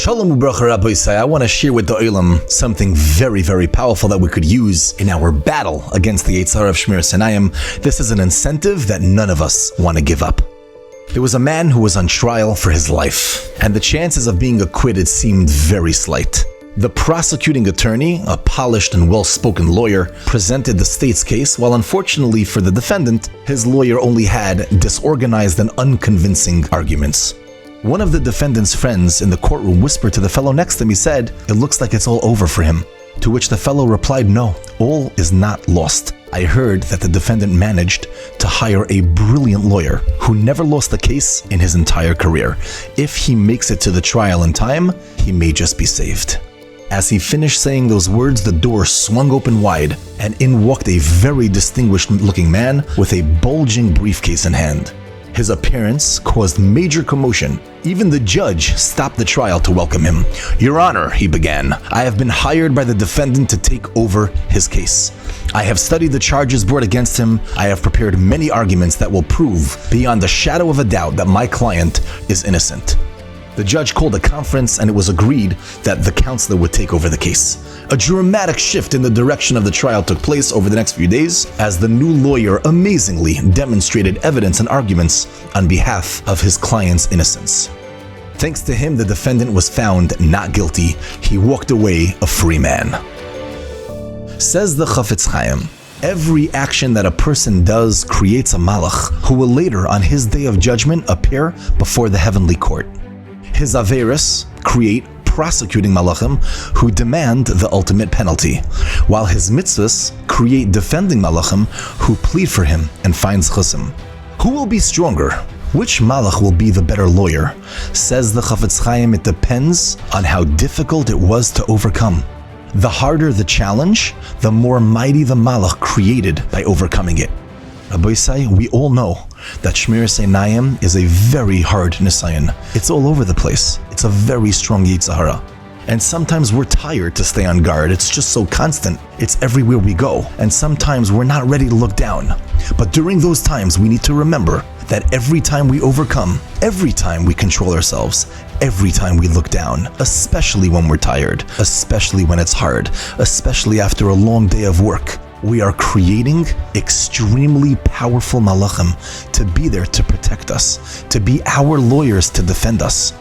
Shalom ubracha Rabbi Isai. I want to share with the Olam something very, very powerful that we could use in our battle against the Yetzer Hara of Shmir Sinayim. This is an incentive that none of us want to give up. There was a man who was on trial for his life, and the chances of being acquitted seemed very slight. The prosecuting attorney, a polished and well-spoken lawyer, presented the state's case, while unfortunately for the defendant, his lawyer only had disorganized and unconvincing arguments. One of the defendant's friends in the courtroom whispered to the fellow next to him. He said, "It looks like it's all over for him." To which the fellow replied, "No, all is not lost. I heard that the defendant managed to hire a brilliant lawyer who never lost a case in his entire career. If he makes it to the trial in time, he may just be saved." As he finished saying those words, the door swung open wide, and in walked a very distinguished-looking man with a bulging briefcase in hand. His appearance caused major commotion. Even the judge stopped the trial to welcome him. "Your Honor," he began, "I have been hired by the defendant to take over his case. I have studied the charges brought against him. I have prepared many arguments that will prove beyond a shadow of a doubt that my client is innocent." The judge called a conference, and it was agreed that the counselor would take over the case. A dramatic shift in the direction of the trial took place over the next few days, as the new lawyer amazingly demonstrated evidence and arguments on behalf of his client's innocence. Thanks to him, the defendant was found not guilty. He walked away a free man. Says the Chafetz Chaim, every action that a person does creates a malach who will later on his day of judgment appear before the heavenly court. His averos create prosecuting malachim who demand the ultimate penalty, while his mitzvahs create defending malachim who plead for him and find chusim. Who will be stronger? Which malach will be the better lawyer? Says the Chafetz Chaim, it depends on how difficult it was to overcome. The harder the challenge, the more mighty the malach created by overcoming it. Rabbi Isai, we all know that Shmir Sinayim is a very hard nisayon. It's all over the place. It's a very strong Yetzer Hara. And sometimes we're tired to stay on guard. It's just so constant. It's everywhere we go. And sometimes we're not ready to look down. But during those times, we need to remember that every time we overcome, every time we control ourselves, every time we look down, especially when we're tired, especially when it's hard, especially after a long day of work, we are creating extremely powerful malachim to be there to protect us, to be our lawyers to defend us.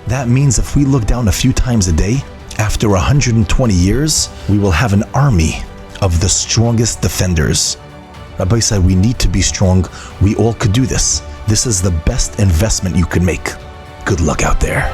That means if we look down a few times a day, after 120 years, we will have an army of the strongest defenders. Rabbi said we need to be strong. We all could do this. This is the best investment you could make. Good luck out there.